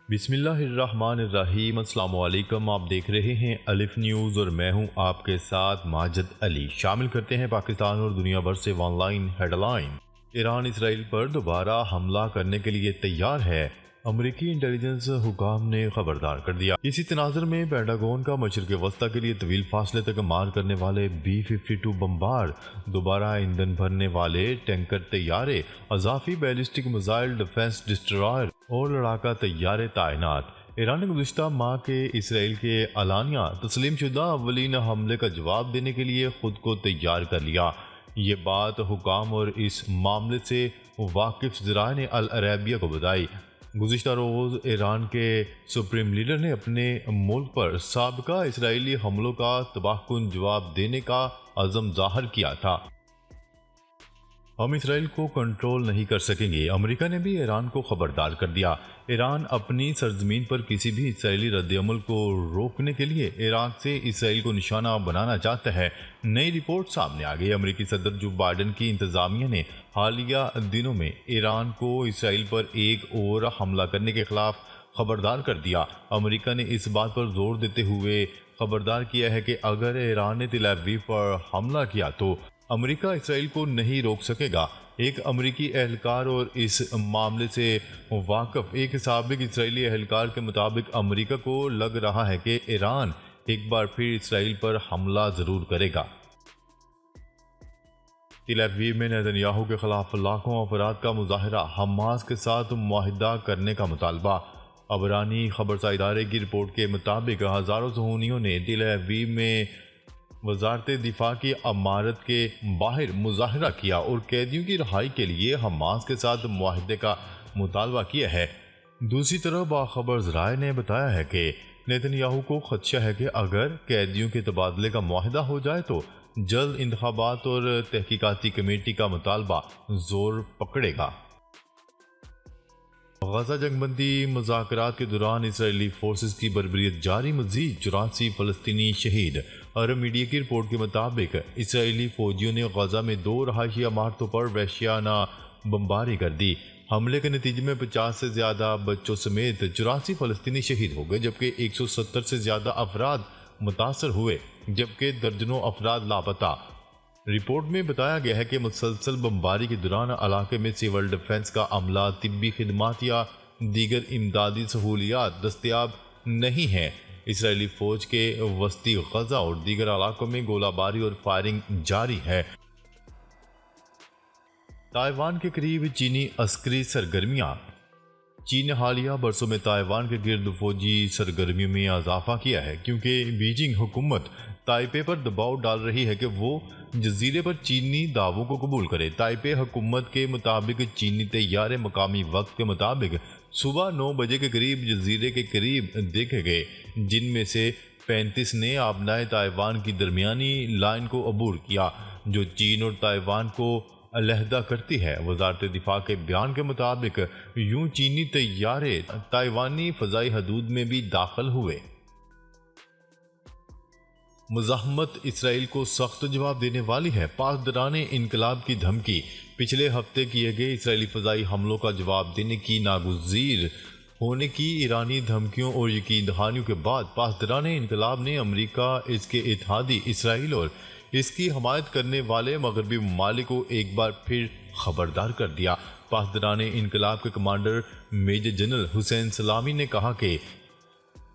بسم اللہ الرحمن الرحیم۔ السلام علیکم، آپ دیکھ رہے ہیں الف نیوز اور میں ہوں آپ کے ساتھ ماجد علی۔ شامل کرتے ہیں پاکستان اور دنیا بھر سے online headline. Iran Israel پر دوبارہ حملہ کرنے کے لیے تیار ہے، امریکی انٹیلیجنس حکام نے خبردار کر دیا۔ اسی تناظر میں پینٹاگون کا مشرق وسطی کے لیے طویل فاصلے تک مار کرنے والے B-52 بمبار، دوبارہ ایندھن بھرنے والے ٹینکر طیارے، اضافی بیلسٹک میزائل ڈیفنس ڈسٹرائر اور لڑاکا طیارے تعینات۔ ایران نے گزشتہ ماہ کے اسرائیل کے اعلانیہ تسلیم شدہ اولین حملے کا جواب دینے کے لیے خود کو تیار کر لیا۔ یہ بات حکام اور اس معاملے سے واقف ذرائع نے العربیہ کو بتائی۔ گزشتہ روز ایران کے سپریم لیڈر نے اپنے ملک پر سابقہ اسرائیلی حملوں کا تباہ کن جواب دینے کا عزم ظاہر کیا تھا۔ ہم اسرائیل کو کنٹرول نہیں کر سکیں گے، امریکہ نے بھی ایران کو خبردار کر دیا۔ ایران اپنی سرزمین پر کسی بھی اسرائیلی رد عمل کو روکنے کے لیے عراق سے اسرائیل کو نشانہ بنانا چاہتا ہے۔ نئی رپورٹ سامنے آ گئی۔ امریکی صدر جو بائیڈن کی انتظامیہ نے حالیہ دنوں میں ایران کو اسرائیل پر ایک اور حملہ کرنے کے خلاف خبردار کر دیا۔ امریکہ نے اس بات پر زور دیتے ہوئے خبردار کیا ہے کہ اگر ایران نے تل ابیب پر حملہ کیا تو امریکہ اسرائیل کو نہیں روک سکے گا۔ ایک امریکی اہلکار اور اس معاملے سے واقف ایک سابق اسرائیلی اہلکار کے مطابق امریکہ کو لگ رہا ہے کہ ایران ایک بار پھر اسرائیل پر حملہ ضرور کرے گا۔ تل ابیب میں نیتن یاہو کے خلاف لاکھوں افراد کا مظاہرہ، حماس کے ساتھ معاہدہ کرنے کا مطالبہ۔ عبرانی خبرسا ادارے کی رپورٹ کے مطابق ہزاروں صہیونیوں نے تل ابیب میں وزارت دفاع کی عمارت کے باہر مظاہرہ کیا اور قیدیوں کی رہائی کے لیے حماس کے ساتھ معاہدے کا مطالبہ کیا ہے۔ دوسری طرف باخبر ذرائع نے بتایا ہے کہ نیتن یاہو کو خدشہ ہے کہ اگر قیدیوں کے تبادلے کا معاہدہ ہو جائے تو جلد انتخابات اور تحقیقاتی کمیٹی کا مطالبہ زور پکڑے گا۔ غزہ جنگ بندی مذاکرات کے دوران اسرائیلی فورسز کی بربریت جاری، مزید 84 فلسطینی شہید۔ عرب میڈیا کی رپورٹ کے مطابق اسرائیلی فوجیوں نے غزہ میں 2 رہائشی عمارتوں پر وحشیانہ بمباری کر دی۔ حملے کے نتیجے میں 50 سے زیادہ بچوں سمیت 84 فلسطینی شہید ہو گئے، جبکہ 170 سے زیادہ افراد متاثر ہوئے، جبکہ درجنوں افراد لاپتہ۔ رپورٹ میں بتایا گیا ہے کہ مسلسل بمباری کے دوران علاقے میں سول ڈیفنس کا عملہ، طبی خدمات یا دیگر امدادی سہولیات دستیاب نہیں ہیں۔ اسرائیلی فوج کے وسطی غزہ اور دیگر علاقوں میں گولہ باری اور فائرنگ جاری ہے۔ تائیوان کے قریب چینی عسکری سرگرمیاں۔ چین نے حالیہ برسوں میں تائیوان کے گرد فوجی سرگرمیوں میں اضافہ کیا ہے، کیونکہ بیجنگ حکومت تائپے پر دباؤ ڈال رہی ہے کہ وہ جزیرے پر چینی دعووں کو قبول کرے۔ تائپے حکومت کے مطابق چینی طیارے مقامی وقت کے مطابق صبح 9 بجے کے قریب جزیرے کے قریب دیکھے گئے، جن میں سے 35 نے آبنائے تائیوان کی درمیانی لائن کو عبور کیا، جو چین اور تائیوان کو علیحدہ کرتی ہے۔ وزارت دفاع کے بیان کے مطابق یوں چینی طیارے تائیوانی فضائی حدود میں بھی داخل ہوئے۔ مزاحمت اسرائیل کو سخت جواب دینے والی ہے، پاسداران انقلاب کی دھمکی۔ پچھلے ہفتے کیے گئے اسرائیلی فضائی حملوں کا جواب دینے کی ناگزیر ہونے کی ایرانی دھمکیوں اور یقین دہانیوں کے بعد پاسداران انقلاب نے امریکہ، اس کے اتحادی اسرائیل اور اس کی حمایت کرنے والے مغربی ممالک کو ایک بار پھر خبردار کر دیا۔ پاسداران انقلاب کے کمانڈر میجر جنرل حسین سلامی نے کہا کہ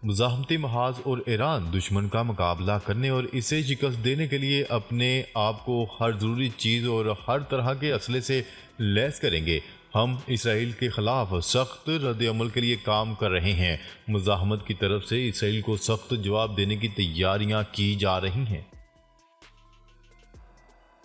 مزاحمتی محاذ اور ایران دشمن کا مقابلہ کرنے اور اسے شکست دینے کے لیے اپنے آپ کو ہر ضروری چیز اور ہر طرح کے اسلحے سے لیس کریں گے۔ ہم اسرائیل کے خلاف سخت رد عمل کے لیے کام کر رہے ہیں۔ مزاحمت کی طرف سے اسرائیل کو سخت جواب دینے کی تیاریاں کی جا رہی ہیں۔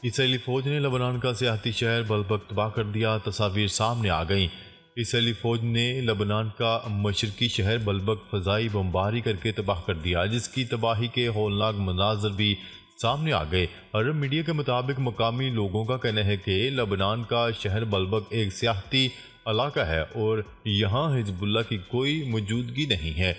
اسرائیلی فوج نے لبنان کا سیاحتی شہر بلبک تباہ کر دیا، تصاویر سامنے آ گئیں۔ اسرائیلی فوج نے لبنان کا مشرقی شہر بلبک فضائی بمباری کر کے تباہ کر دیا، جس کی تباہی کے ہولناک مناظر بھی سامنے آ گئے۔ عرب میڈیا کے مطابق مقامی لوگوں کا کہنا ہے کہ لبنان کا شہر بلبک ایک سیاحتی علاقہ ہے اور یہاں حزب اللہ کی کوئی موجودگی نہیں ہے۔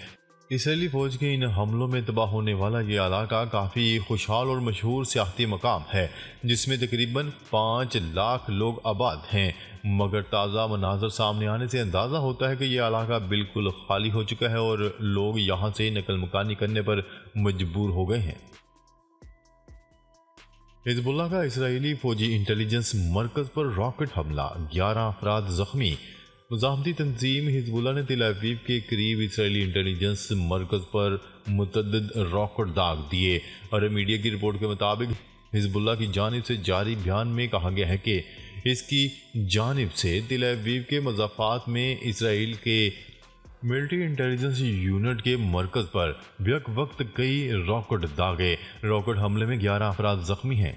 اسرائیلی فوج کے ان حملوں میں تباہ ہونے والا یہ علاقہ کافی خوشحال اور مشہور سیاحتی مقام ہے جس میں تقریباً 5 لاکھ لوگ آباد ہیں، مگر تازہ مناظر سامنے آنے سے اندازہ ہوتا ہے کہ یہ علاقہ بالکل خالی ہو چکا ہے اور لوگ یہاں سے نقل مکانی کرنے پر مجبور ہو گئے ہیں۔ حزب اللہ کا اسرائیلی فوجی انٹیلیجنس مرکز پر راکٹ حملہ، 11 افراد زخمی۔ مزاحمتی تنظیم حزب اللہ نے تل ابیب کے قریب اسرائیلی انٹیلیجنس مرکز پر متعدد راکٹ داغ دیے۔ عرب میڈیا کی رپورٹ کے مطابق حزب اللہ کی جانب سے جاری بیان میں کہا گیا ہے کہ اس کی جانب سے تل ابیب کے مضافات میں اسرائیل کے ملٹری انٹیلیجنس یونٹ کے مرکز پر بیک وقت کئی راکٹ داغے۔ راکٹ حملے میں 11 افراد زخمی ہیں۔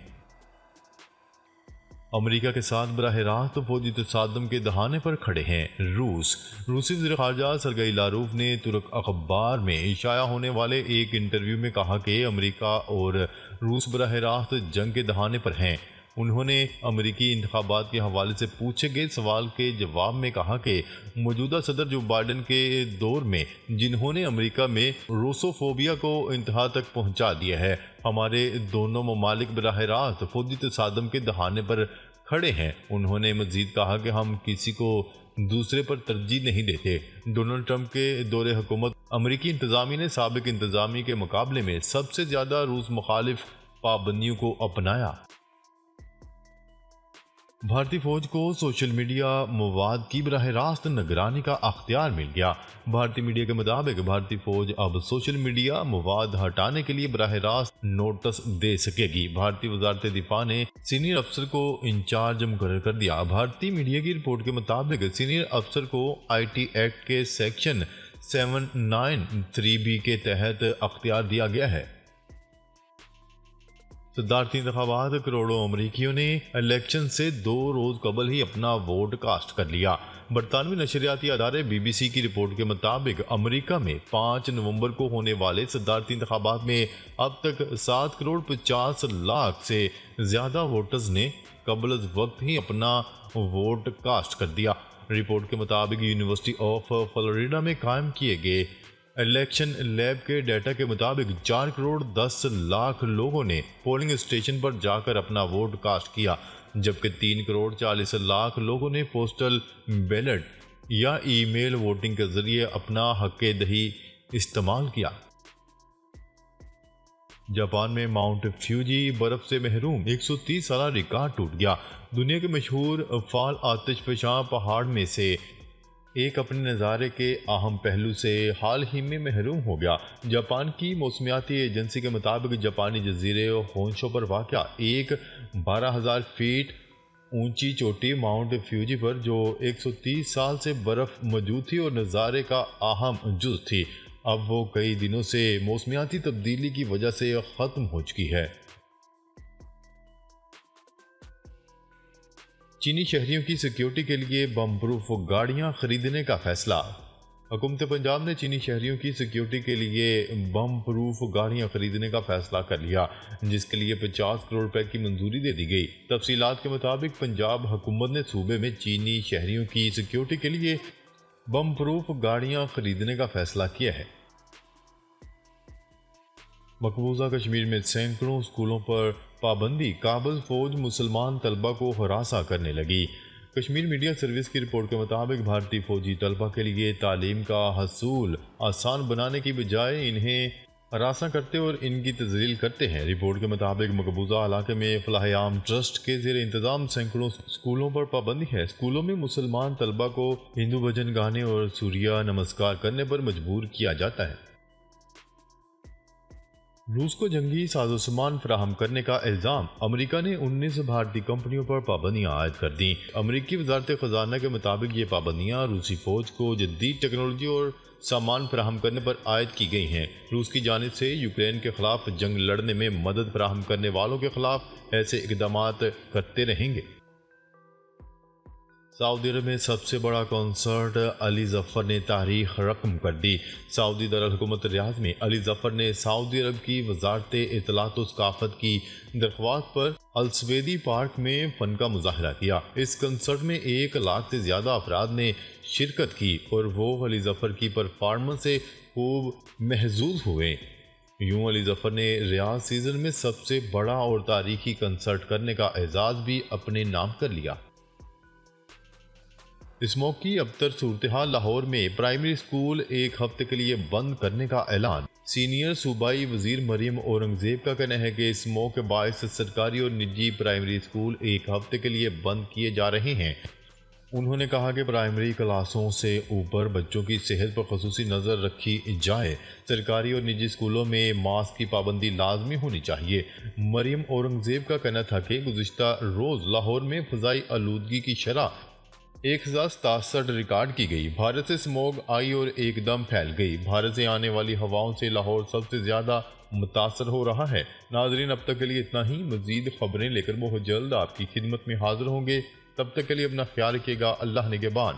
امریکہ کے ساتھ براہ راست فوجی تصادم کے دہانے پر کھڑے ہیں روسی وزیر خارجہ سرگئی لاروف نے ترک اخبار میں شائع ہونے والے ایک انٹرویو میں کہا کہ امریکہ اور روس براہ راست جنگ کے دہانے پر ہیں۔ انہوں نے امریکی انتخابات کے حوالے سے پوچھے گئے سوال کے جواب میں کہا کہ موجودہ صدر جو بائیڈن کے دور میں جنہوں نے امریکہ میں روسوفوبیا کو انتہا تک پہنچا دیا ہے، ہمارے دونوں ممالک براہ راست فوجی تصادم کے دہانے پر کھڑے ہیں۔ انہوں نے مزید کہا کہ ہم کسی کو دوسرے پر ترجیح نہیں دیتے۔ ڈونلڈ ٹرمپ کے دور حکومت امریکی انتظامیہ نے سابق انتظامیہ کے مقابلے میں سب سے زیادہ روس مخالف پابندیوں کو اپنایا۔ بھارتی فوج کو سوشل میڈیا مواد کی براہ راست نگرانی کا اختیار مل گیا۔ بھارتی میڈیا کے مطابق بھارتی فوج اب سوشل میڈیا مواد ہٹانے کے لیے براہ راست نوٹس دے سکے گی۔ بھارتی وزارت دفاع نے سینئر افسر کو انچارج مقرر کر دیا۔ بھارتی میڈیا کی رپورٹ کے مطابق سینئر افسر کو آئی ٹی ایکٹ کے سیکشن 793B کے تحت اختیار دیا گیا ہے۔ صدارتی انتخابات، کروڑوں امریکیوں نے الیکشن سے 2 روز قبل ہی اپنا ووٹ کاسٹ کر لیا۔ برطانوی نشریاتی ادارے بی بی سی کی رپورٹ کے مطابق امریکہ میں 5 نومبر کو ہونے والے صدارتی انتخابات میں اب تک 7 کروڑ 50 لاکھ سے زیادہ ووٹرز نے قبل از وقت ہی اپنا ووٹ کاسٹ کر دیا۔ رپورٹ کے مطابق یونیورسٹی آف فلوریڈا میں قائم کیے گئے الیکشن لیب کے ڈیٹا کے مطابق 4 کروڑ 10 لاکھ لوگوں نے پولنگ اسٹیشن پر جا کر اپنا ووٹ کاسٹ کیا، جبکہ 3 کروڑ 40 لاکھ لوگوں نے پوسٹل بیلٹ یا ای میل ووٹنگ کے ذریعے اپنا حق دہی استعمال کیا۔ جاپان میں ماؤنٹ فیوجی برف سے محروم 130 سالہ ریکارڈ ٹوٹ گیا۔ دنیا کے مشہور فعال آتش فشاں پہاڑ میں سے ایک اپنے نظارے کے اہم پہلو سے حال ہی میں محروم ہو گیا۔ جاپان کی موسمیاتی ایجنسی کے مطابق جاپانی جزیرے ہونشو پر واقع ایک 12,000 فیٹ اونچی چوٹی ماؤنٹ فیوجی پر جو 130 سال سے برف موجود تھی اور نظارے کا اہم جز تھی، اب وہ کئی دنوں سے موسمیاتی تبدیلی کی وجہ سے ختم ہو چکی ہے۔ چینی شہریوں کی سیکیورٹی کے لیے بم پروف گاڑیاں خریدنے کا فیصلہ۔ حکومت پنجاب نے چینی شہریوں کی سیکیورٹی کے لیے بم پروف گاڑیاں خریدنے کا فیصلہ کر لیا، جس کے لیے 50 کروڑ روپے کی منظوری دے دی گئی۔ تفصیلات کے مطابق پنجاب حکومت نے صوبے میں چینی شہریوں کی سیکیورٹی کے لیے بم پروف گاڑیاں خریدنے کا فیصلہ کیا ہے۔ مقبوضہ کشمیر میں سینکڑوں اسکولوں پر پابندی، کابل فوج مسلمان طلبہ کو ہراساں کرنے لگی۔ کشمیر میڈیا سروس کی رپورٹ کے مطابق بھارتی فوجی طلبہ کے لیے تعلیم کا حصول آسان بنانے کی بجائے انہیں ہراساں کرتے اور ان کی تذلیل کرتے ہیں۔ رپورٹ کے مطابق مقبوضہ علاقے میں فلاح عام ٹرسٹ کے زیر انتظام سینکڑوں اسکولوں پر پابندی ہے۔ اسکولوں میں مسلمان طلبہ کو ہندو بھجن گانے اور سوریہ نمسکار کرنے پر مجبور کیا جاتا ہے۔ روس کو جنگی سازوسامان فراہم کرنے کا الزام، امریکہ نے 19 بھارتی کمپنیوں پر پابندیاں عائد کر دیں۔ امریکی وزارت خزانہ کے مطابق یہ پابندیاں روسی فوج کو جدید ٹیکنالوجی اور سامان فراہم کرنے پر عائد کی گئی ہیں۔ روس کی جانب سے یوکرین کے خلاف جنگ لڑنے میں مدد فراہم کرنے والوں کے خلاف ایسے اقدامات کرتے رہیں گے۔ سعودی عرب میں سب سے بڑا کنسرٹ علی ظفر نے تاریخ رقم کر دی۔ سعودی دارالحکومت ریاض میں علی ظفر نے سعودی عرب کی وزارت اطلاعات و ثقافت کی درخواست پر السویدی پارک میں فن کا مظاہرہ کیا۔ اس کنسرٹ میں 1 لاکھ سے زیادہ افراد نے شرکت کی اور وہ علی ظفر کی پرفارمنس سے خوب محظوظ ہوئے۔ یوں علی ظفر نے ریاض سیزن میں سب سے بڑا اور تاریخی کنسرٹ کرنے کا اعزاز بھی اپنے نام کر لیا۔ اسموگ کی ابتر صورتحال لاہور میں پرائمری اسکول 1 ہفتے کے لیے بند کرنے کا اعلان۔ سینئر صوبائی وزیر مریم اورنگزیب کا کہنا ہے کہ اسموگ کے باعث سرکاری اور نجی پرائمری اسکول 1 ہفتے کے لیے بند کیے جا رہے ہیں۔ انہوں نے کہا کہ پرائمری کلاسوں سے اوپر بچوں کی صحت پر خصوصی نظر رکھی جائے۔ سرکاری اور نجی اسکولوں میں ماسک کی پابندی لازمی ہونی چاہیے۔ مریم اورنگزیب کا کہنا تھا کہ گزشتہ روز لاہور میں فضائی آلودگی کی شرح 1067 ریکارڈ کی گئی۔ بھارت سے اسموگ آئی اور ایک دم پھیل گئی۔ بھارت سے آنے والی ہواؤں سے لاہور سب سے زیادہ متاثر ہو رہا ہے۔ ناظرین، اب تک کے لیے اتنا ہی۔ مزید خبریں لے کر بہت جلد آپ کی خدمت میں حاضر ہوں گے۔ تب تک کے لیے اپنا خیال رکھیے گا۔ اللہ نگہبان۔